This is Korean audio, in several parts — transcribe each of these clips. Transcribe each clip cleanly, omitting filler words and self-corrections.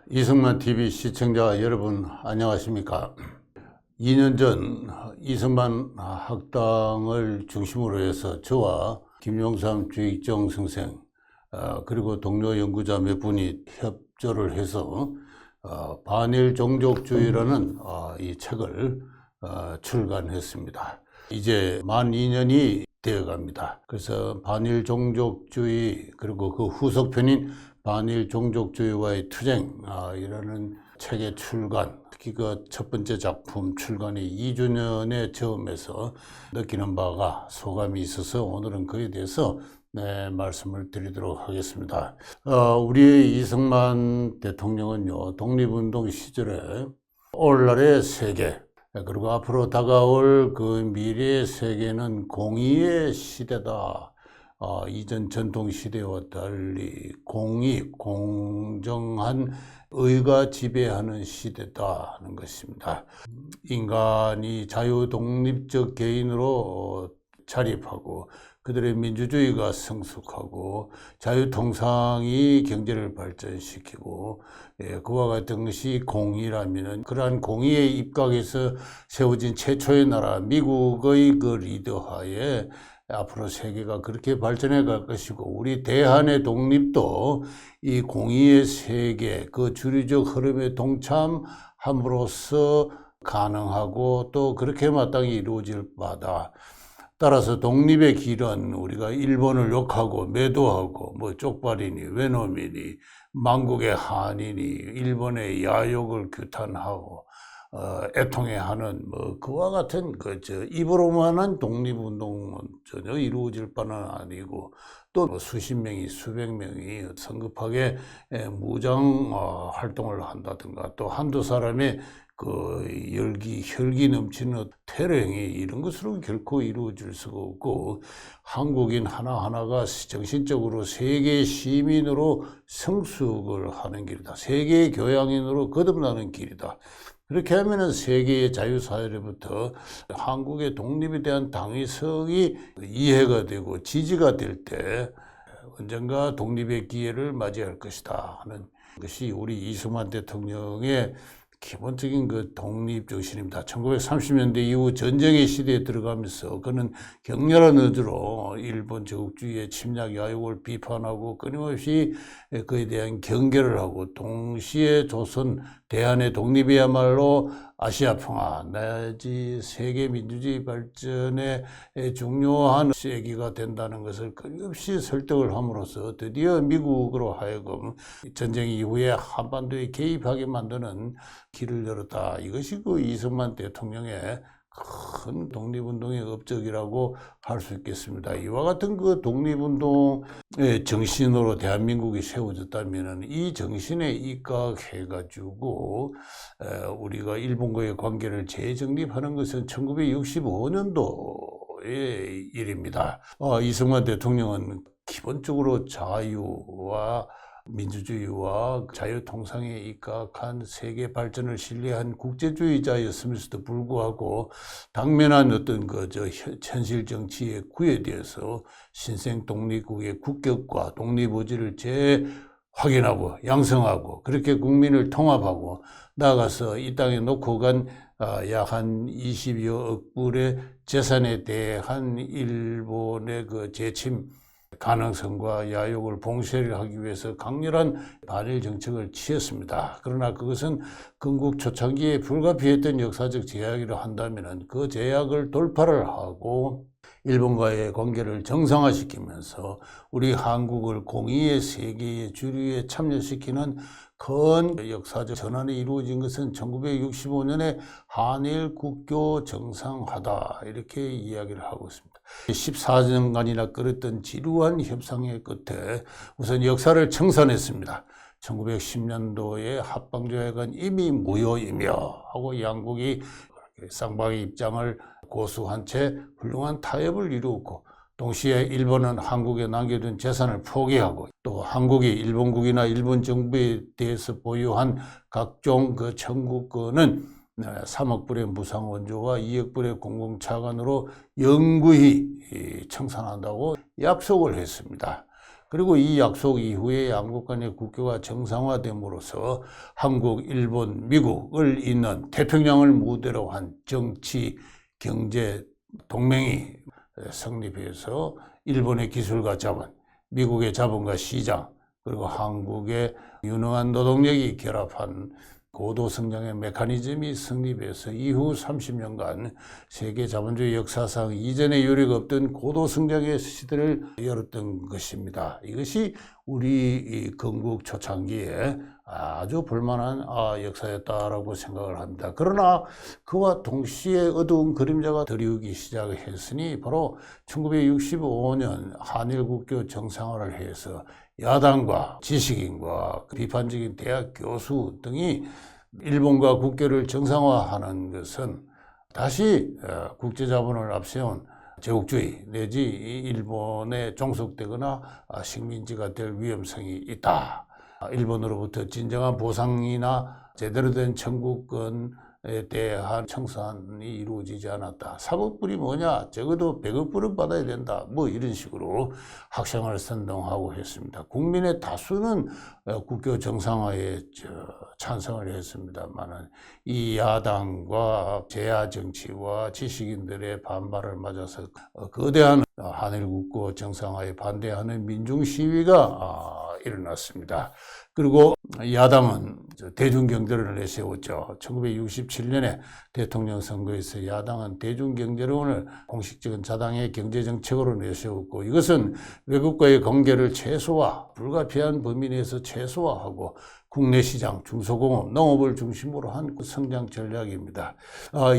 이승만 TV 시청자 여러분 안녕하십니까? 2년 전 이승만 학당을 중심으로 해서 저와 김용삼 주익정 선생 그리고 동료 연구자 몇 분이 협조를 해서 반일 종족주의라는 이 책을 출간했습니다. 이제 만 2년이 되어 갑니다. 그래서 반일 종족주의 그리고 그 후속편인 반일 종족주의와의 투쟁이라는 책의 출간, 특히 그 첫 번째 작품 출간이 2주년에 처음에서 느끼는 바가 소감이 있어서 오늘은 그에 대해서 말씀을 드리도록 하겠습니다. 우리 이승만 대통령은요, 독립운동 시절에 오늘날의 세계, 그리고 앞으로 다가올 그 미래의 세계는 공의의 시대다. 이전 전통 시대와 달리 공의, 공정한 의가 지배하는 시대다 하는 것입니다. 인간이 자유 독립적 개인으로 자립하고 그들의 민주주의가 성숙하고 자유통상이 경제를 발전시키고 그와 같은 것이 공의라면 그러한 공의의 입각에서 세워진 최초의 나라 미국의 그 리더하에 앞으로 세계가 그렇게 발전해 갈 것이고 우리 대한의 독립도 이 공의의 세계 그 주류적 흐름에 동참함으로써 가능하고 또 그렇게 마땅히 이루어질 바다. 따라서 독립의 길은 우리가 일본을 욕하고 매도하고 뭐 쪽발이니 외놈이니 만국의 한이니 일본의 야욕을 규탄하고 애통해하는 뭐 그와 같은 입으로만한 독립운동은 전혀 이루어질 바는 아니고 또 수십 명이 수백 명이 성급하게 무장 활동을 한다든가 또 한두 사람의 그 혈기 넘치는 테러 행위 이런 것으로 결코 이루어질 수가 없고 한국인 하나하나가 정신적으로 세계 시민으로 성숙을 하는 길이다. 세계 교양인으로 거듭나는 길이다. 그렇게 하면은 세계의 자유사회로부터 한국의 독립에 대한 당위성이 이해가 되고 지지가 될 때 언젠가 독립의 기회를 맞이할 것이다 하는 것이 우리 이승만 대통령의 기본적인 그 독립 정신입니다. 1930년대 이후 전쟁의 시대에 들어가면서 그는 격렬한 의지로 일본 제국주의의 침략 야욕을 비판하고 끊임없이 그에 대한 경계를 하고 동시에 조선 대한의 독립이야말로 아시아 평화 내지 세계 민주주의 발전에 중요한 세기가 된다는 것을 끊임없이 설득을 함으로써 드디어 미국으로 하여금 전쟁 이후에 한반도에 개입하게 만드는 길을 열었다. 이것이 그 이승만 대통령의 큰 독립운동의 업적이라고 할 수 있겠습니다. 이와 같은 그 독립운동의 정신으로 대한민국이 세워졌다면 이 정신에 입각해가지고 우리가 일본과의 관계를 재정립하는 것은 1965년도의 일입니다. 이승만 대통령은 기본적으로 자유와 민주주의와 자유통상에 입각한 세계 발전을 신뢰한 국제주의자였음에도 불구하고 당면한 어떤 현실 정치의 구애되어서 신생 독립국의 국격과 독립의지를 재확인하고 양성하고 그렇게 국민을 통합하고 나아가서 이 땅에 놓고 간 약 한 20여 억 불의 재산에 대한 일본의 그 재침 가능성과 야욕을 봉쇄를 하기 위해서 강렬한 반일 정책을 취했습니다. 그러나 그것은 건국 초창기에 불가피했던 역사적 제약이라 한다면 그 제약을 돌파를 하고 일본과의 관계를 정상화시키면서 우리 한국을 공의의 세계의 주류에 참여시키는 큰 역사적 전환이 이루어진 것은 1965년에 한일 국교 정상화다 이렇게 이야기를 하고 있습니다. 14년간이나 끌었던 지루한 협상의 끝에 우선 역사를 청산했습니다. 1910년도에 합방조약은 이미 무효이며 하고 양국이 쌍방의 입장을 고수한 채 훌륭한 타협을 이루었고 동시에 일본은 한국에 남겨둔 재산을 포기하고 또 한국이 일본국이나 일본 정부에 대해서 보유한 각종 그 청구권은 3억 불의 무상원조와 2억 불의 공공차관으로 영구히 청산한다고 약속을 했습니다. 그리고 이 약속 이후에 양국 간의 국교가 정상화됨으로써 한국, 일본, 미국을 잇는 태평양을 무대로 한 정치, 경제 동맹이 성립해서 일본의 기술과 자본, 미국의 자본과 시장, 그리고 한국의 유능한 노동력이 결합한 고도 성장의 메커니즘이 성립해서 이후 30년간 세계 자본주의 역사상 이전에 유례가 없던 고도 성장의 시대를 열었던 것입니다. 이것이 우리 건국 초창기에 아주 볼만한 역사였다라고 생각을 합니다. 그러나 그와 동시에 어두운 그림자가 드리우기 시작했으니 바로 1965년 한일 국교 정상화를 해서 야당과 지식인과 비판적인 대학 교수 등이 일본과 국교를 정상화하는 것은 다시 국제자본을 앞세운 제국주의 내지 일본에 종속되거나 식민지가 될 위험성이 있다. 일본으로부터 진정한 보상이나 제대로 된 청구권에 대한 청산이 이루어지지 않았다. 3억 불이 뭐냐? 적어도 100억 불은 받아야 된다. 뭐 이런 식으로 학생을 선동하고 했습니다. 국민의 다수는 국교 정상화에 찬성을 했습니다만은 이 야당과 제야 정치와 지식인들의 반발을 맞아서 거대한 한일 국교 정상화에 반대하는 민중 시위가 일어났습니다. 그리고 야당은 대중경제론을 내세웠죠. 1967년에 대통령 선거에서 야당은 대중경제론을 공식적인 자당의 경제정책으로 내세웠고, 이것은 외국과의 관계를 최소화, 불가피한 범위 내에서 최소화하고 국내 시장, 중소공업, 농업을 중심으로 한 성장 전략입니다.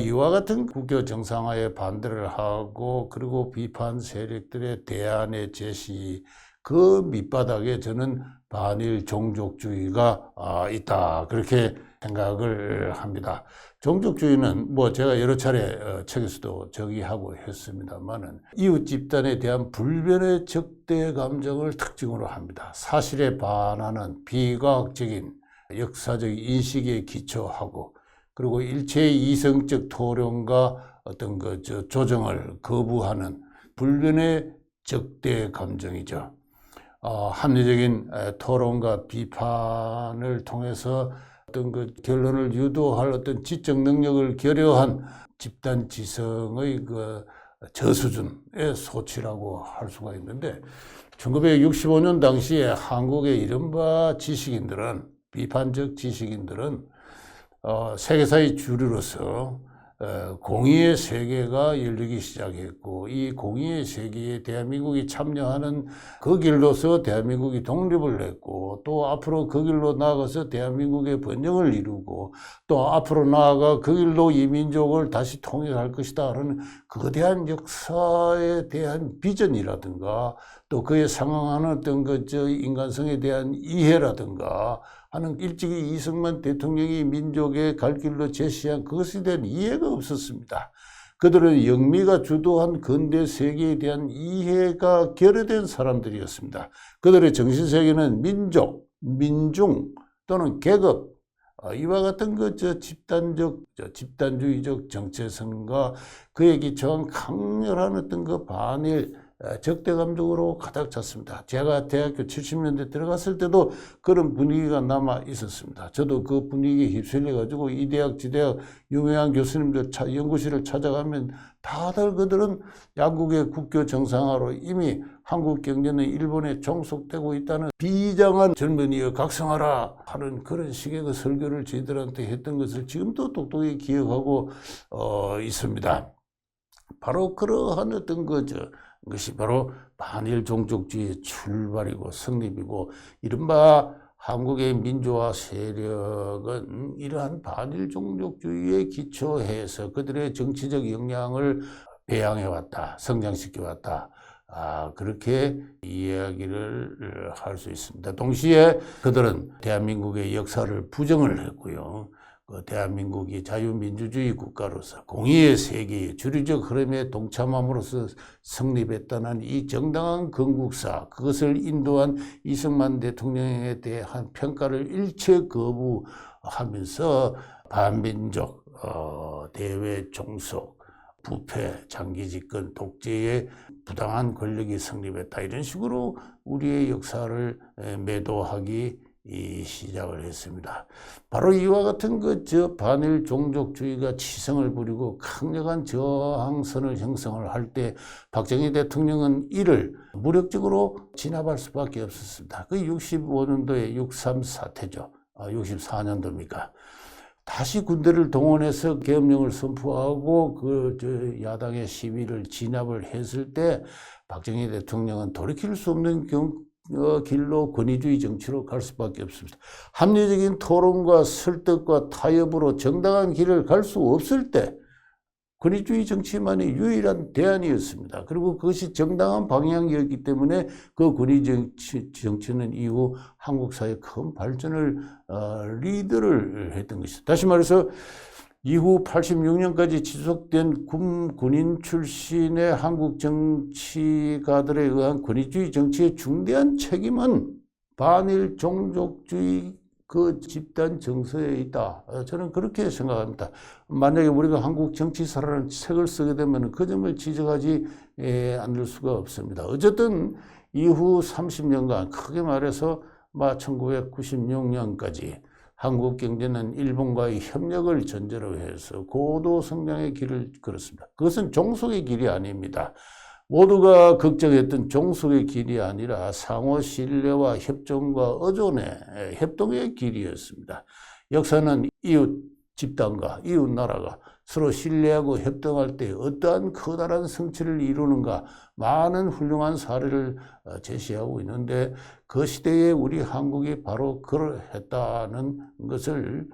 이와 같은 국교 정상화에 반대를 하고 그리고 비판 세력들의 대안의 제시, 그 밑바닥에 저는 반일 종족주의가 있다, 그렇게 생각을 합니다. 종족주의는 뭐 제가 여러 차례 책에서도 저기하고 했습니다만은 이웃 집단에 대한 불변의 적대 감정을 특징으로 합니다. 사실에 반하는 비과학적인 역사적 인식에 기초하고 그리고 일체의 이성적 토론과 어떤 조정을 거부하는 불변의 적대 감정이죠. 합리적인 토론과 비판을 통해서 어떤 결론을 유도할 어떤 지적 능력을 결여한 집단 지성의 저수준의 소치라고 할 수가 있는데, 1965년 당시에 한국의 이른바 지식인들은, 비판적 지식인들은 세계사의 주류로서 공의의 세계가 열리기 시작했고, 이 공의의 세계에 대한민국이 참여하는 그 길로서 대한민국이 독립을 냈고, 또 앞으로 그 길로 나아가서 대한민국의 번영을 이루고, 또 앞으로 나아가 그 길로 이 민족을 다시 통일할 것이다 하는 거대한 역사에 대한 비전이라든가, 또 그에 상응하는 어떤 인간성에 대한 이해라든가 하는 일찍이 이승만 대통령이 민족의 갈 길로 제시한 그것에 대한 이해가 없었습니다. 그들은 영미가 주도한 근대 세계에 대한 이해가 결여된 사람들이었습니다. 그들의 정신세계는 민족, 민중 또는 계급, 이와 같은 집단주의적 정체성과 그에 기초한 강렬한 어떤 반일 적대 감정으로 가득 찼습니다. 제가 대학교 70년대 들어갔을 때도 그런 분위기가 남아 있었습니다. 저도 그 분위기에 휩쓸려 가지고 이 대학 저 대학 유명한 교수님들 연구실을 찾아가면 다들 그들은 양국의 국교 정상화로 이미 한국 경제는 일본에 종속되고 있다는 비장한 젊은이여 각성하라 하는 그런 식의 설교를 저희들한테 했던 것을 지금도 똑똑히 기억하고 있습니다. 바로 그러한 어떤 것이 바로 반일 종족주의의 출발이고 성립이고, 이른바 한국의 민주화 세력은 이러한 반일 종족주의에 기초해서 그들의 정치적 역량을 배양해왔다, 성장시켜왔다, 그렇게 이야기를 할 수 있습니다. 동시에 그들은 대한민국의 역사를 부정을 했고요. 대한민국이 자유민주주의 국가로서 공의의 세계의 주류적 흐름에 동참함으로써 성립했다는 이 정당한 건국사, 그것을 인도한 이승만 대통령에 대한 평가를 일체 거부하면서 반민족, 대외 종속, 부패, 장기 집권, 독재의 부당한 권력이 성립했다. 이런 식으로 우리의 역사를 매도하기 시작을 했습니다. 바로 이와 같은 반일 종족주의가 치성을 부리고 강력한 저항선을 형성을 할 때 박정희 대통령은 이를 무력적으로 진압할 수밖에 없었습니다. 그 65년도에 6.3 사태죠. 64년도입니까? 다시 군대를 동원해서 계엄령을 선포하고 야당의 시위를 진압을 했을 때 박정희 대통령은 돌이킬 수 없는 길로 권위주의 정치로 갈 수밖에 없습니다. 합리적인 토론과 설득과 타협으로 정당한 길을 갈 수 없을 때 권위주의 정치만이 유일한 대안이었습니다. 그리고 그것이 정당한 방향이었기 때문에 그 권위주의 정치는 이후 한국 사회의 큰 발전을 리드를 했던 것이죠. 다시 말해서 이후 86년까지 지속된 군인 출신의 한국 정치가들에 의한 권위주의 정치의 중대한 책임은 반일 종족주의 집단 정서에 있다. 저는 그렇게 생각합니다. 만약에 우리가 한국 정치사라는 책을 쓰게 되면 그 점을 지적하지 않을 수가 없습니다. 어쨌든 이후 30년간 크게 말해서 1996년까지 한국 경제는 일본과의 협력을 전제로 해서 고도 성장의 길을 걸었습니다. 그것은 종속의 길이 아닙니다. 모두가 걱정했던 종속의 길이 아니라 상호 신뢰와 협정과 의존의 협동의 길이었습니다. 역사는 이웃 집단과 이웃 나라가 서로 신뢰하고 협동할 때 어떠한 커다란 성취를 이루는가 많은 훌륭한 사례를 제시하고 있는데 그 시대에 우리 한국이 바로 그러했다는 것을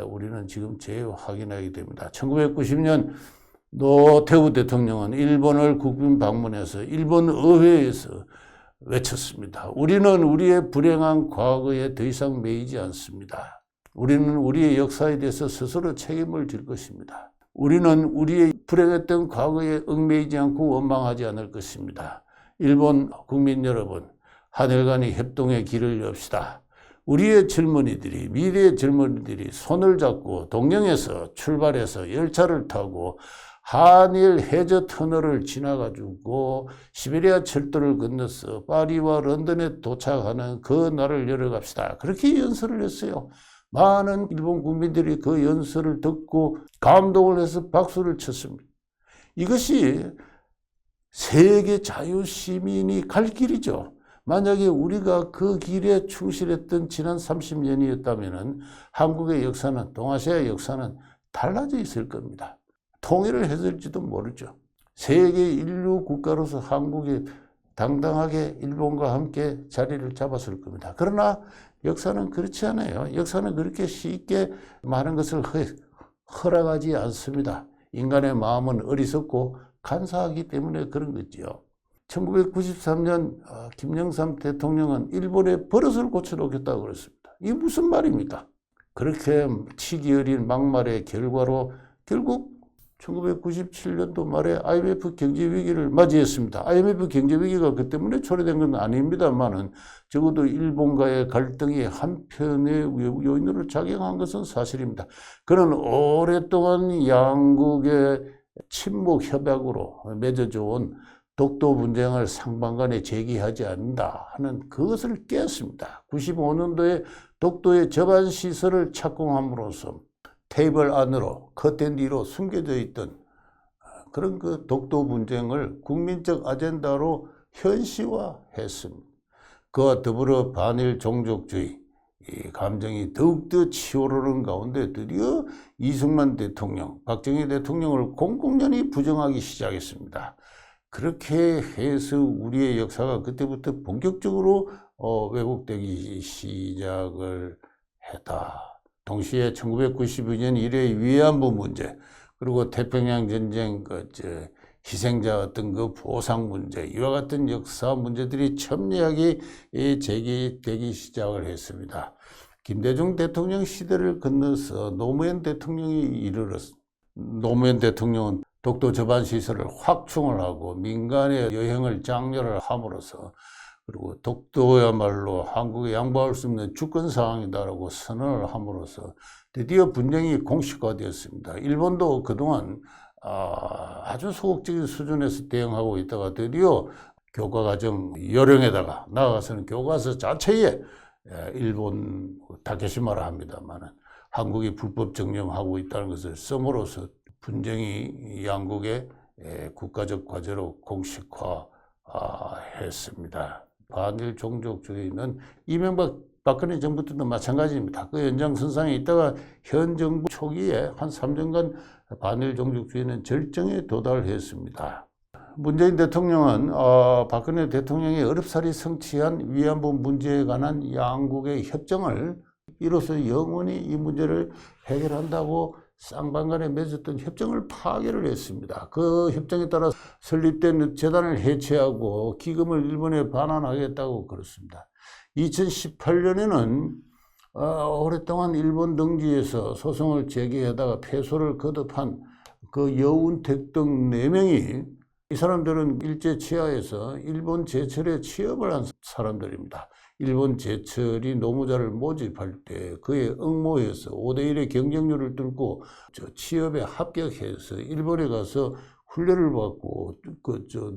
우리는 지금 재확인하게 됩니다. 1990년 노태우 대통령은 일본을 국빈 방문해서 일본 의회에서 외쳤습니다. 우리는 우리의 불행한 과거에 더 이상 매이지 않습니다. 우리는 우리의 역사에 대해서 스스로 책임을 질 것입니다. 우리는 우리의 불행했던 과거에 얽매이지 않고 원망하지 않을 것입니다. 일본 국민 여러분, 하늘 간의 협동의 길을 엽시다. 우리의 젊은이들이, 미래의 젊은이들이 손을 잡고 동경에서 출발해서 열차를 타고 한일 해저 터널을 지나가지고 시베리아 철도를 건너서 파리와 런던에 도착하는 그 날을 열어갑시다. 그렇게 연설을 했어요. 많은 일본 국민들이 그 연설을 듣고 감동을 해서 박수를 쳤습니다. 이것이 세계 자유시민이 갈 길이죠. 만약에 우리가 그 길에 충실했던 지난 30년이었다면 한국의 역사는, 동아시아의 역사는 달라져 있을 겁니다. 통일을 했을지도 모르죠. 세계 인류 국가로서 한국이 당당하게 일본과 함께 자리를 잡았을 겁니다. 그러나 역사는 그렇지 않아요. 역사는 그렇게 쉽게 많은 것을 허락하지 않습니다. 인간의 마음은 어리석고 간사하기 때문에 그런 거죠. 1993년 김영삼 대통령은 일본의 버릇을 고쳐놓겠다고 그랬습니다. 이게 무슨 말입니까? 그렇게 치기 어린 막말의 결과로 결국 1997년도 말에 IMF 경제위기를 맞이했습니다. IMF 경제위기가 그 때문에 초래된 건 아닙니다만은 적어도 일본과의 갈등이 한편의 요인으로 작용한 것은 사실입니다. 그는 오랫동안 양국의 친목 협약으로 맺어져 온 독도 분쟁을 상반간에 제기하지 않는다 하는 그것을 깼습니다. 95년도에 독도의 저반 시설을 착공함으로써 테이블 안으로 커튼 뒤로 숨겨져 있던 그런 그 독도 분쟁을 국민적 아젠다로 현시화했습니다. 그와 더불어 반일 종족주의 감정이 더욱더 치오르는 가운데 드디어 이승만 대통령, 박정희 대통령을 공공연히 부정하기 시작했습니다. 그렇게 해서 우리의 역사가 그때부터 본격적으로 왜곡되기 시작을 했다. 동시에 1992년 이래 위안부 문제, 그리고 태평양 전쟁 희생자 어떤 그 보상 문제, 이와 같은 역사 문제들이 첨예하게 제기되기 시작을 했습니다. 김대중 대통령 시대를 건너서 노무현 대통령이 이르렀습니다. 노무현 대통령은 독도 저반 시설을 확충을 하고 민간의 여행을 장려를 함으로써 그리고 독도야말로 한국에 양보할 수 없는 주권 사항이다라고 선언을 함으로써 드디어 분쟁이 공식화되었습니다. 일본도 그동안 아주 소극적인 수준에서 대응하고 있다가 드디어 교과과정 요령에다가 나아가서는 교과서 자체에 일본 다케시마라 합니다만은 한국이 불법 정령하고 있다는 것을 써므로써 분쟁이 양국의 국가적 과제로 공식화했습니다. 반일 종족주의는 이명박 박근혜 정부 때도 마찬가지입니다. 그 연장선상에 있다가 현 정부 초기에 한 3년간 반일 종족주의는 절정에 도달했습니다. 문재인 대통령은 박근혜 대통령이 어렵사리 성취한 위안부 문제에 관한 양국의 협정을 이로써 영원히 이 문제를 해결한다고 쌍방간에 맺었던 협정을 파괴를 했습니다. 그 협정에 따라 설립된 재단을 해체하고 기금을 일본에 반환하겠다고 그랬습니다. 2018년에는 오랫동안 일본 등지에서 소송을 제기하다가 패소를 거듭한 그 여운택 등 4명이 이 사람들은 일제 치하에서 일본 제철에 취업을 한 사람들입니다. 일본 제철이 노무자를 모집할 때 그에 응모해서 5대1의 경쟁률을 뚫고 취업에 합격해서 일본에 가서 훈련을 받고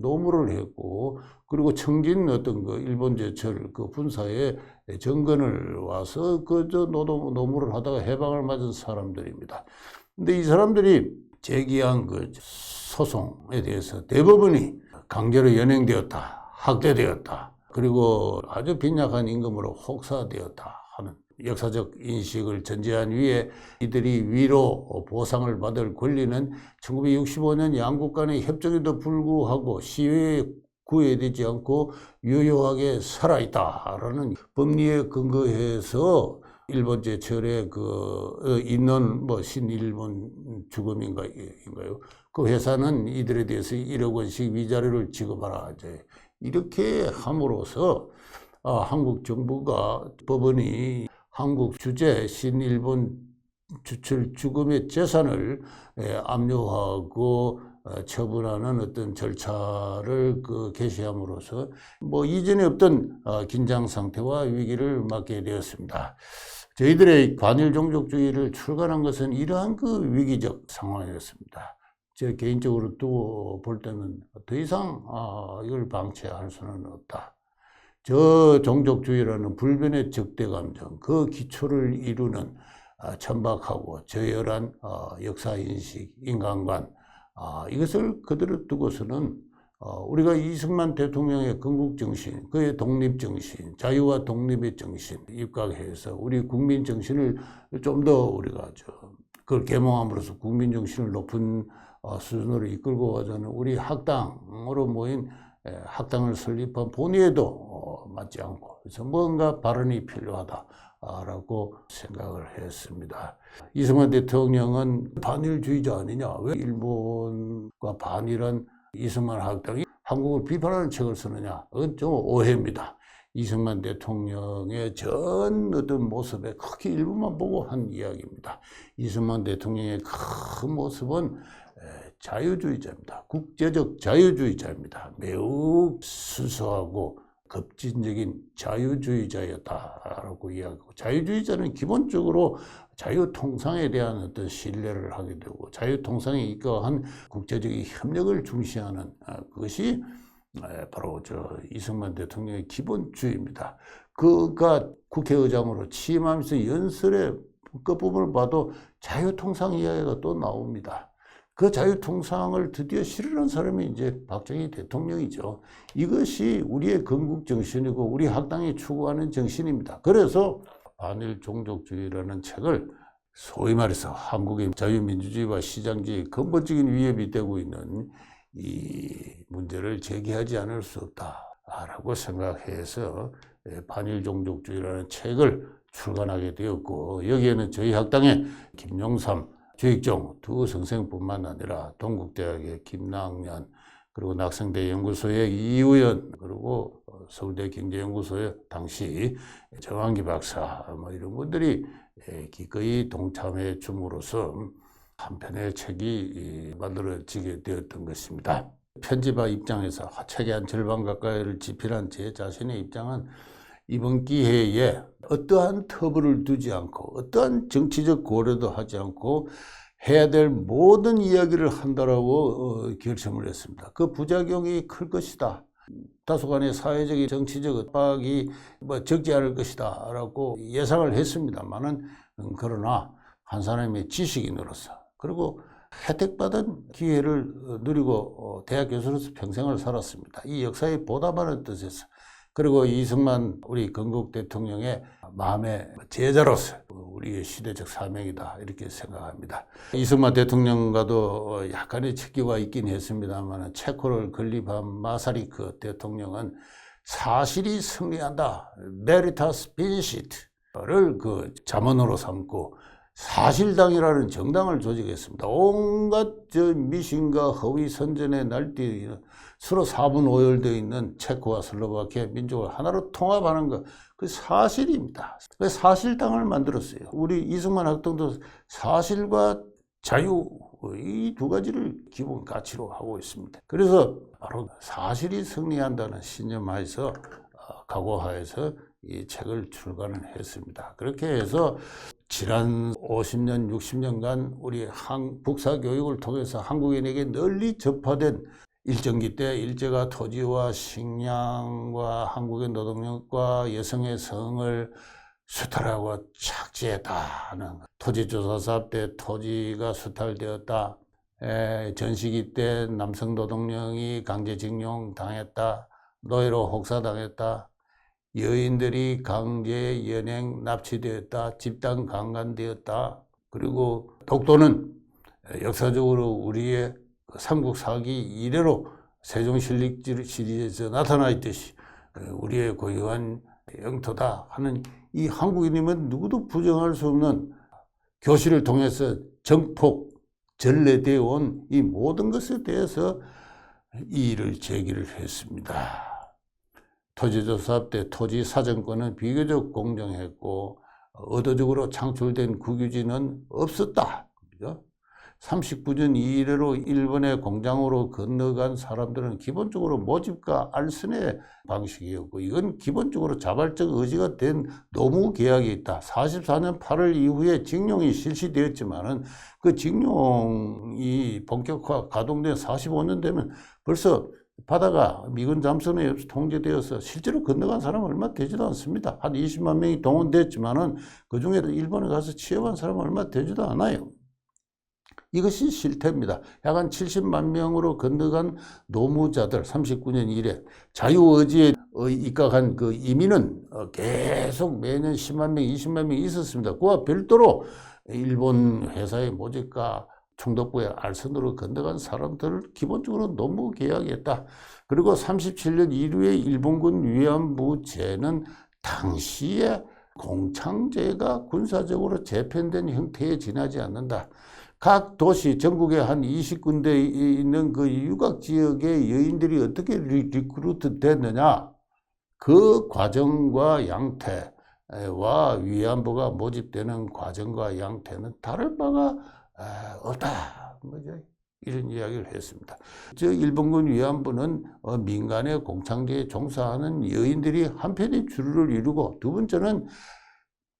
노무를 했고 그리고 청진 어떤 그 일본 제철 그 군사에 정근을 와서 노무를 하다가 해방을 맞은 사람들입니다. 근데 이 사람들이 제기한 그 소송에 대해서 대법원이 강제로 연행되었다, 학대되었다, 그리고 아주 빈약한 임금으로 혹사되었다 하는 역사적 인식을 전제한 위에 이들이 위로 보상을 받을 권리는 1965년 양국 간의 협정에도 불구하고 시효에 구애되지 않고 유효하게 살아있다라는 법리에 근거해서 일본 제철의 있는 신일본 주금인가요? 그 회사는 이들에 대해서 1억 원씩 위자료를 지급하라. 이렇게 함으로써 한국 정부가 법원이 한국 주재 신일본 주철 주금의 재산을 압류하고 처분하는 어떤 절차를 개시함으로써 이전에 없던 긴장 상태와 위기를 맞게 되었습니다. 저희들의 관일 종족주의를 출간한 것은 이러한 위기적 상황이었습니다. 제 개인적으로 두고 볼 때는 더 이상 이걸 방치할 수는 없다. 저 종족주의라는 불변의 적대 감정, 그 기초를 이루는 천박하고 저열한 역사인식, 인간관, 이것을 그대로 두고서는 우리가 이승만 대통령의 건국정신, 그의 독립정신, 자유와 독립의 정신 입각해서 우리 국민정신을 좀 더 우리가 그걸 계몽함으로써 국민정신을 높은 수준으로 이끌고 가자는 우리 학당으로 모인 학당을 설립한 본의에도 맞지 않고 그래서 뭔가 발언이 필요하다라고 생각을 했습니다. 이승만 대통령은 반일주의자 아니냐? 왜 일본과 반일한 이승만 학당이 한국을 비판하는 책을 쓰느냐? 그건 좀 오해입니다. 이승만 대통령의 전 어떤 모습에 크게 일부만 보고 한 이야기입니다. 이승만 대통령의 큰 모습은 자유주의자입니다. 국제적 자유주의자입니다. 매우 순수하고 급진적인 자유주의자였다라고 이야기하고 자유주의자는 기본적으로 자유통상에 대한 어떤 신뢰를 하게 되고 자유통상에 입각한 국제적인 협력을 중시하는 그것이 바로 이승만 대통령의 기본주의입니다. 그가 국회의장으로 취임하면서 연설의 끝부분을 봐도 자유통상 이야기가 또 나옵니다. 그 자유통상을 드디어 실현한 사람이 이제 박정희 대통령이죠. 이것이 우리의 건국정신이고 우리 학당이 추구하는 정신입니다. 그래서 반일 종족주의라는 책을 소위 말해서 한국의 자유민주주의와 시장주의 근본적인 위협이 되고 있는 이 문제를 제기하지 않을 수 없다라고 생각해서 반일 종족주의라는 책을 출간하게 되었고 여기에는 저희 학당의 김용삼 주익종 두 선생뿐만 아니라 동국대학의 김낙년 그리고 낙성대 연구소의 이우연 그리고 서울대 경제연구소의 당시 정한기 박사 이런 분들이 기꺼이 동참해 줌으로써 한 편의 책이 만들어지게 되었던 것입니다. 편집자 입장에서 책의 한 절반 가까이를 집필한 제 자신의 입장은 이번 기회에 어떠한 터부를 두지 않고 어떠한 정치적 고려도 하지 않고 해야 될 모든 이야기를 한다라고 결심을 했습니다. 그 부작용이 클 것이다. 다소간의 사회적인 정치적 압박이 적지 않을 것이다 라고 예상을 했습니다만은 그러나 한 사람의 지식인으로서 그리고 혜택받은 기회를 누리고 대학 교수로서 평생을 살았습니다. 이 역사에 보답하는 뜻에서 그리고 이승만 우리 건국 대통령의 마음의 제자로서 우리의 시대적 사명이다 이렇게 생각합니다. 이승만 대통령과도 약간의 척기가 있긴 했습니다만 체코를 건립한 마사리크 대통령은 사실이 승리한다, 메리타스 빈시트를 그 자문으로 삼고 사실당이라는 정당을 조직했습니다. 온갖 미신과 허위 선전에 날뛰는 서로 사분오열되어 있는 체코와 슬로바키아 민족을 하나로 통합하는 것, 그 사실입니다. 그 사실당을 만들었어요. 우리 이승만 학당도 사실과 자유 이 두 가지를 기본 가치로 하고 있습니다. 그래서 바로 사실이 승리한다는 신념하에서 각오하에서 이 책을 출간을 했습니다. 그렇게 해서 지난 50년, 60년간 우리 북사 교육을 통해서 한국인에게 널리 전파된 일정기 때 일제가 토지와 식량과 한국의 노동력과 여성의 성을 수탈하고 착취했다는 토지조사 사업 때 토지가 수탈되었다. 전시기 때 남성 노동력이 강제징용 당했다. 노예로 혹사당했다. 여인들이 강제 연행 납치되었다. 집단 강간되었다. 그리고 독도는 역사적으로 우리의 삼국 사기 이래로 세종실록 시리즈에서 나타나 있듯이 우리의 고유한 영토다 하는 이 한국인이면 누구도 부정할 수 없는 교실을 통해서 정폭 전래되어 온 이 모든 것에 대해서 이의를 제기를 했습니다. 토지조사 때 토지 사정권은 비교적 공정했고 의도적으로 창출된 국유지는 없었다. 그죠? 39년 이래로 일본의 공장으로 건너간 사람들은 기본적으로 모집과 알선의 방식이었고 이건 기본적으로 자발적 의지가 된 노무계약이 있다. 44년 8월 이후에 징용이 실시되었지만은 그 징용이 본격화 가동된 45년 되면 벌써 바다가 미군 잠수선에 의해서 통제되어서 실제로 건너간 사람은 얼마 되지도 않습니다. 한 20만 명이 동원됐지만은 그중에 일본에 가서 취업한 사람은 얼마 되지도 않아요. 이것이 실태입니다. 약 한 70만 명으로 건너간 노무자들 39년 이래 자유의지에 입각한 그 이민은 계속 매년 10만 명, 20만 명 있었습니다. 그와 별도로 일본 회사의 모집과 총독부의 알선으로 건너간 사람들을 기본적으로 노무 계약했다. 그리고 37년 이후에 일본군 위안부제는 당시에 공창제가 군사적으로 재편된 형태에 지나지 않는다. 각 도시 전국에 한 20군데 있는 그 유각 지역의 여인들이 어떻게 리크루트 됐느냐 그 과정과 양태와 위안부가 모집되는 과정과 양태는 다를 바가 없다. 이런 이야기를 했습니다. 일본군 위안부는 민간의 공창제에 종사하는 여인들이 한편의 주류를 이루고 두 번째는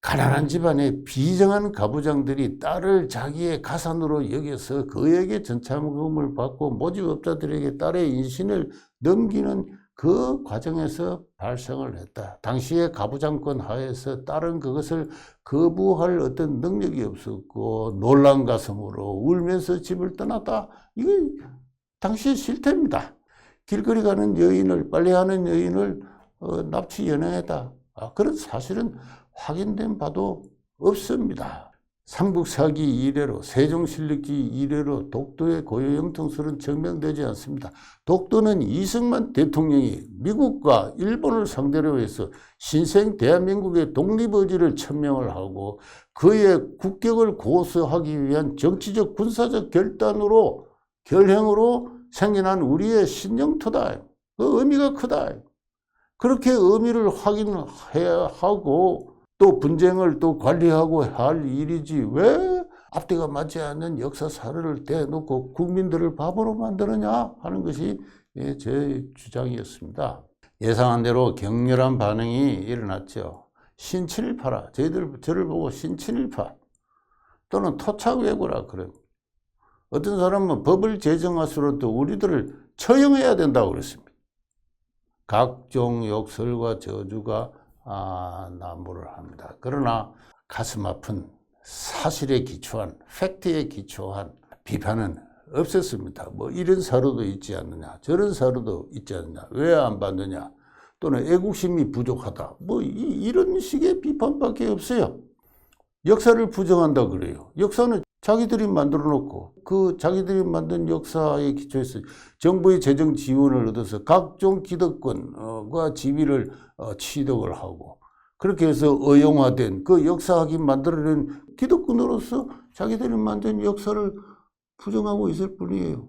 가난한 집안의 비정한 가부장들이 딸을 자기의 가산으로 여겨서 그에게 전차금을 받고 모집업자들에게 딸의 인신을 넘기는 그 과정에서 발생을 했다. 당시의 가부장권 하에서 딸은 그것을 거부할 어떤 능력이 없었고 놀란 가슴으로 울면서 집을 떠났다. 이게 당시의 실태입니다. 길거리 가는 여인을 빨래하는 여인을 납치 연행했다. 그런 사실은 확인된 바도 없습니다. 삼국사기 이래로 세종실록기 이래로 독도의 고유 영통설은 증명되지 않습니다. 독도는 이승만 대통령이 미국과 일본을 상대로 해서 신생 대한민국의 독립의지를 천명을 하고 그의 국격을 고수하기 위한 정치적 군사적 결행으로 생겨난 우리의 신영토다. 그 의미가 크다. 그렇게 의미를 확인해야 하고 또 분쟁을 또 관리하고 할 일이지 왜 앞뒤가 맞지 않는 역사 사례를 대놓고 국민들을 바보로 만드느냐 하는 것이 제 주장이었습니다. 예상한 대로 격렬한 반응이 일어났죠. 신친일파라 저를 보고 신친일파 또는 토착외구라 그래요. 어떤 사람은 법을 제정할수록 우리들을 처형해야 된다고 그랬습니다. 각종 욕설과 저주가 난무를 합니다. 그러나 가슴 아픈 사실에 기초한, 팩트에 기초한 비판은 없었습니다. 뭐 이런 사료도 있지 않느냐, 저런 사료도 있지 않느냐, 왜 안 받느냐, 또는 애국심이 부족하다, 뭐 이런 식의 비판밖에 없어요. 역사를 부정한다 그래요. 역사는 자기들이 만들어 놓고 그 자기들이 만든 역사에 기초해서 정부의 재정 지원을 얻어서 각종 기득권과 지위를 취득을 하고, 그렇게 해서 의용화된 그 역사학이 만들어낸 기득권으로서 자기들이 만든 역사를 부정하고 있을 뿐이에요.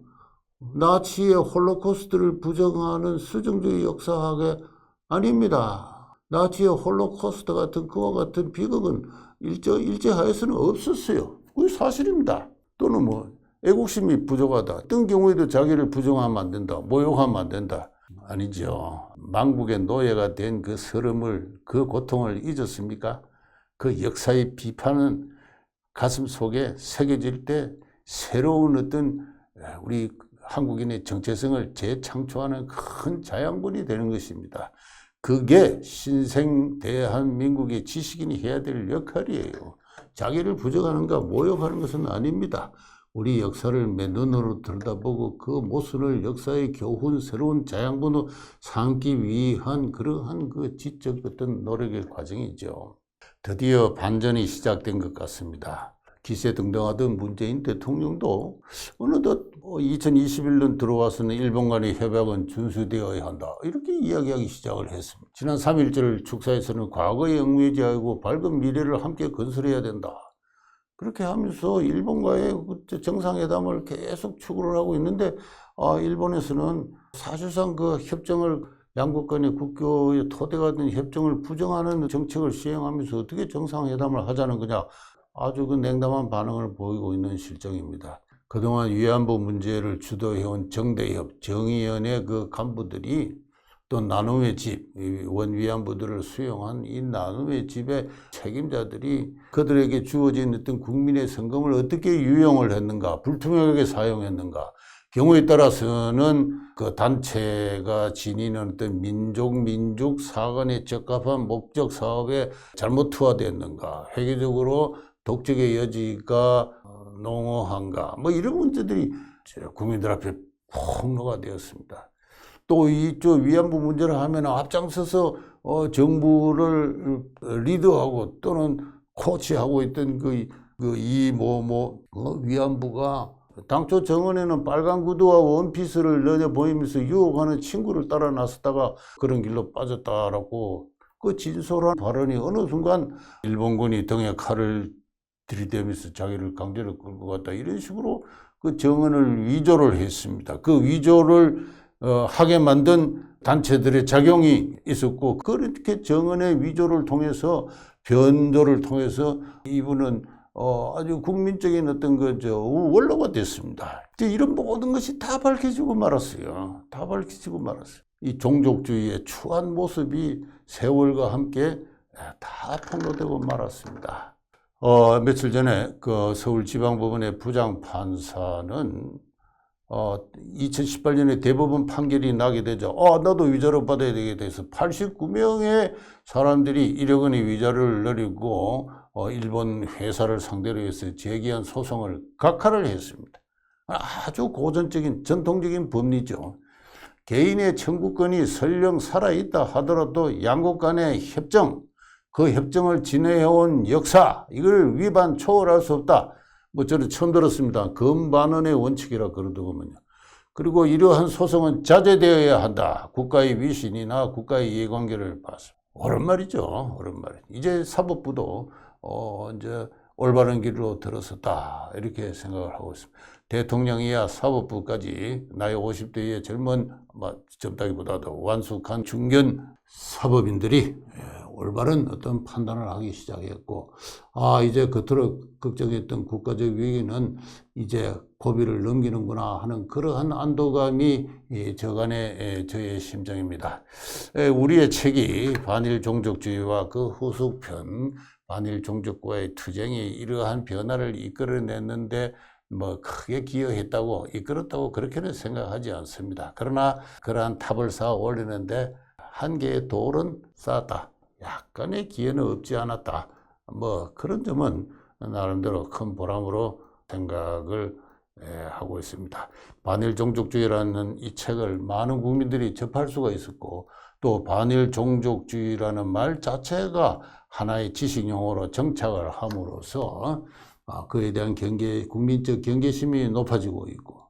나치의 홀로코스트를 부정하는 수정주의 역사학이 아닙니다. 나치의 홀로코스트 같은 그와 같은 비극은 일제하에서는 없었어요. 그게 사실입니다. 또는 뭐 애국심이 부족하다, 어떤 경우에도 자기를 부정하면 안 된다, 모욕하면 안 된다. 아니죠. 망국의 노예가 된 그 서름을, 그 고통을 잊었습니까? 그 역사의 비판은 가슴 속에 새겨질 때 새로운 어떤 우리 한국인의 정체성을 재창조하는 큰 자양분이 되는 것입니다. 그게 신생 대한민국의 지식인이 해야 될 역할이에요. 자기를 부정하는가 모욕하는 것은 아닙니다. 우리 역사를 맨눈으로 들여다보고 그 모순을 역사의 교훈, 새로운 자양분으로 삼기 위한 그러한 그 지적 어떤 노력의 과정이죠. 드디어 반전이 시작된 것 같습니다. 기세등등하던 문재인 대통령도 어느덧 2021년 들어와서는 일본 간의 협약은 준수되어야 한다, 이렇게 이야기하기 시작을 했습니다. 지난 3.1절 축사에서는 과거에 얽매이지 밝은 미래를 함께 건설해야 된다, 그렇게 하면서 일본과의 정상회담을 계속 추구를 하고 있는데, 일본에서는 사실상 그 협정을, 양국 간의 국교의 토대가 된 협정을 부정하는 정책을 시행하면서 어떻게 정상회담을 하자는 거냐, 아주 그 냉담한 반응을 보이고 있는 실정입니다. 그동안 위안부 문제를 주도해온 정대협, 정의연의 그 간부들이 또 나눔의 집, 원위안부들을 수용한 이 나눔의 집의 책임자들이 그들에게 주어진 어떤 국민의 성금을 어떻게 유용을 했는가, 불투명하게 사용했는가, 경우에 따라서는 그 단체가 지니는 어떤 민족 사관에 적합한 목적 사업에 잘못 투하됐는가, 회계적으로 독재의 여지가 농후한가, 뭐 이런 문제들이 국민들 앞에 폭로가 되었습니다. 또 이쪽 위안부 문제를 하면 앞장서서 정부를 리드하고 또는 코치하고 있던 위안부가 당초 정원에는 빨간 구두와 원피스를 넣어 보이면서 유혹하는 친구를 따라 나섰다가 그런 길로 빠졌다라고 그 진솔한 발언이 어느 순간 일본군이 등에 칼을 들이대면서 자기를 강제로 끌고 갔다, 이런 식으로 그 정언을 위조를 했습니다. 그 위조를 하게 만든 단체들의 작용이 있었고, 그렇게 정언의 위조를 통해서, 변조를 통해서 이분은 아주 국민적인 어떤 원로가 됐습니다. 이런 모든 것이 다 밝혀지고 말았어요. 다 밝혀지고 말았어요. 이 종족주의의 추한 모습이 세월과 함께 다 폭로되고 말았습니다. 며칠 전에 그 서울지방법원의 부장판사는 2018년에 대법원 판결이 나게 되죠. 나도 위자료 받아야 되게 돼서 89명의 사람들이 1억 원의 위자료를 내리고 일본 회사를 상대로 해서 제기한 소송을 각하를 했습니다. 아주 고전적인 전통적인 법리죠. 개인의 청구권이 설령 살아있다 하더라도 양국 간의 협정, 그 협정을 지내해온 역사, 이걸 위반 초월할 수 없다. 뭐 저는 처음 들었습니다. 금반원의 원칙이라 그러더군요. 그리고 이러한 소송은 자제되어야 한다. 국가의 위신이나 국가의 이해관계를 봐서. 옳은 말이죠. 옳은 말. 이제 사법부도 이제 올바른 길로 들어섰다, 이렇게 생각을 하고 있습니다. 대통령이야 사법부까지 나이 50대의 젊다기보다도 완숙한 중견 사법인들이 올바른 어떤 판단을 하기 시작했고, 이제 겉으로 걱정했던 국가적 위기는 이제 고비를 넘기는구나 하는 그러한 안도감이 저의 심정입니다. 우리의 책이 반일 종족주의와 그 후속편 반일 종족과의 투쟁이 이러한 변화를 이끌어냈는데 뭐 크게 기여했다고 이끌었다고 그렇게는 생각하지 않습니다. 그러나 그러한 탑을 쌓아 올리는데 한 개의 돌은 쌓았다. 약간의 기여는 없지 않았다. 뭐 그런 점은 나름대로 큰 보람으로 생각을 하고 있습니다. 반일 종족주의라는 이 책을 많은 국민들이 접할 수가 있었고 또 반일 종족주의라는 말 자체가 하나의 지식 용어로 정착을 함으로써 그에 대한 국민적 경계심이 높아지고 있고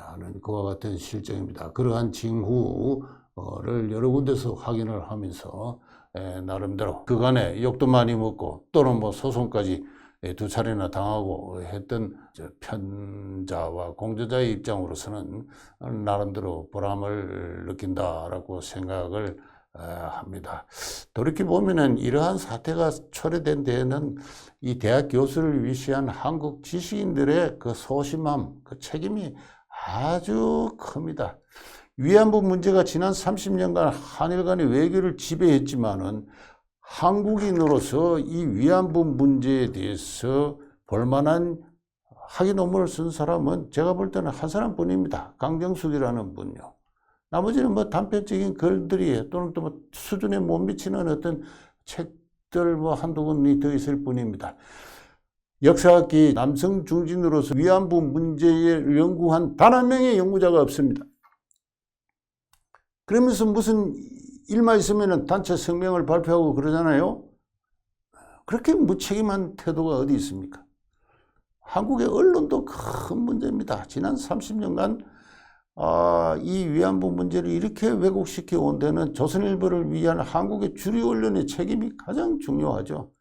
하는 그와 같은 실정입니다. 그러한 징후를 여러 군데서 확인을 하면서 나름대로 그간에 욕도 많이 먹고 또는 뭐 소송까지 두 차례나 당하고 했던 편자와 공저자의 입장으로서는 나름대로 보람을 느낀다라고 생각을 합니다. 돌이켜보면은 이러한 사태가 초래된 데에는 이 대학 교수를 위시한 한국 지식인들의 그 소심함, 그 책임이 아주 큽니다. 위안부 문제가 지난 30년간 한일 간의 외교를 지배했지만은 한국인으로서 이 위안부 문제에 대해서 볼만한 학위 논문을 쓴 사람은 제가 볼 때는 한 사람뿐입니다. 강정숙이라는 분요. 나머지는 뭐 단편적인 글들이 또는 또 뭐 수준에 못 미치는 어떤 책들 뭐 한두 권이 더 있을 뿐입니다. 역사학기 남성 중진으로서 위안부 문제를 연구한 단 한 명의 연구자가 없습니다. 그러면서 무슨 일만 있으면 단체 성명을 발표하고 그러잖아요. 그렇게 무책임한 태도가 어디 있습니까? 한국의 언론도 큰 문제입니다. 지난 30년간 이 위안부 문제를 이렇게 왜곡시켜 온 데는 조선일보를 위한 한국의 주류 언론의 책임이 가장 중요하죠.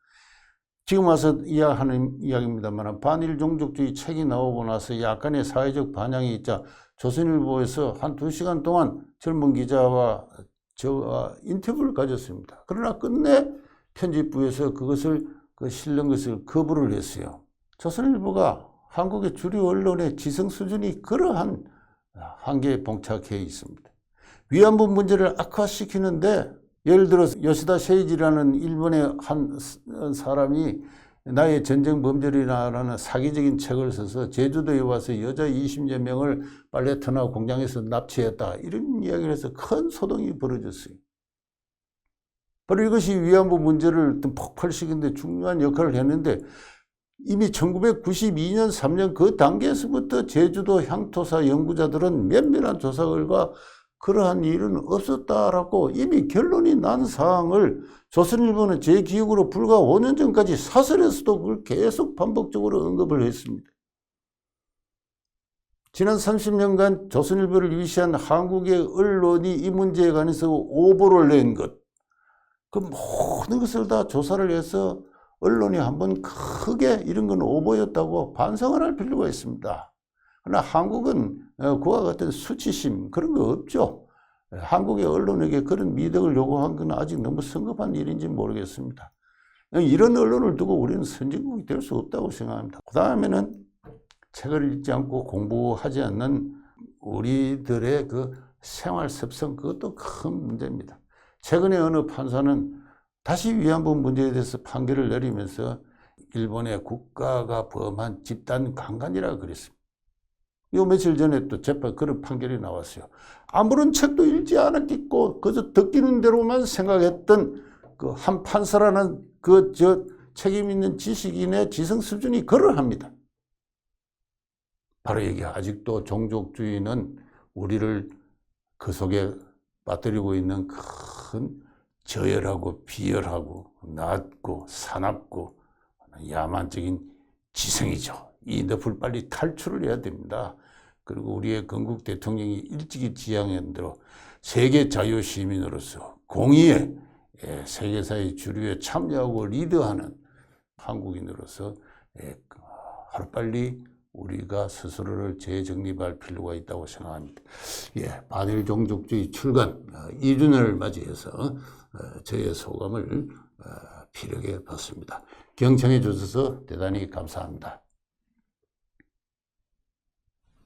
지금 와서 하는 이야기입니다만 반일 종족주의 책이 나오고 나서 약간의 사회적 반향이 있자 조선일보에서 한 2시간 동안 젊은 기자와 저와 인터뷰를 가졌습니다. 그러나 끝내 편집부에서 그것을 실는 것을 거부를 했어요. 조선일보가 한국의 주류 언론의 지성 수준이 그러한 한계에 봉착해 있습니다. 위안부 문제를 악화시키는데 예를 들어서 요시다 세이지라는 일본의 한 사람이 나의 전쟁 범죄라는 사기적인 책을 써서 제주도에 와서 여자 20여 명을 빨래터나 공장에서 납치했다. 이런 이야기를 해서 큰 소동이 벌어졌어요. 바로 이것이 위안부 문제를 폭발시키는 데 중요한 역할을 했는데 이미 1992년 3년 그 단계에서부터 제주도 향토사 연구자들은 면밀한 조사 결과 그러한 일은 없었다라고 이미 결론이 난 사항을 조선일보는 제 기억으로 불과 5년 전까지 사설에서도 그걸 계속 반복적으로 언급을 했습니다. 지난 30년간 조선일보를 위시한 한국의 언론이 이 문제에 관해서 오보를 낸 것, 그 모든 것을 다 조사를 해서 언론이 한번 크게 이런 건 오보였다고 반성을 할 필요가 있습니다. 그러나 한국은 그와 같은 수치심 그런 거 없죠. 한국의 언론에게 그런 미덕을 요구한 건 아직 너무 성급한 일인지 모르겠습니다. 이런 언론을 두고 우리는 선진국이 될 수 없다고 생각합니다. 그 다음에는 책을 읽지 않고 공부하지 않는 우리들의 그 생활 습성 그것도 큰 문제입니다. 최근에 어느 판사는 다시 위안부 문제에 대해서 판결을 내리면서 일본의 국가가 범한 집단 강간이라고 그랬습니다. 요 며칠 전에 또 재판 그런 판결이 나왔어요. 아무런 책도 읽지 않았겠고 그저 듣기는 대로만 생각했던 그 한 판사라는 책임 있는 지식인의 지성 수준이 그러합니다. 바로 이게 아직도 종족주의는 우리를 그 속에 빠뜨리고 있는 큰 저열하고 비열하고 낮고 사납고 야만적인 지성이죠. 이 늪을 빨리 탈출을 해야 됩니다. 그리고 우리의 건국 대통령이 일찍이 지향한 대로 세계 자유시민으로서 공의에 세계사의 주류에 참여하고 리드하는 한국인으로서 하루빨리 우리가 스스로를 재정립할 필요가 있다고 생각합니다. 반일 종족주의 출간 2주년을 맞이해서 저의 소감을 피력해 봤습니다. 경청해 주셔서 대단히 감사합니다.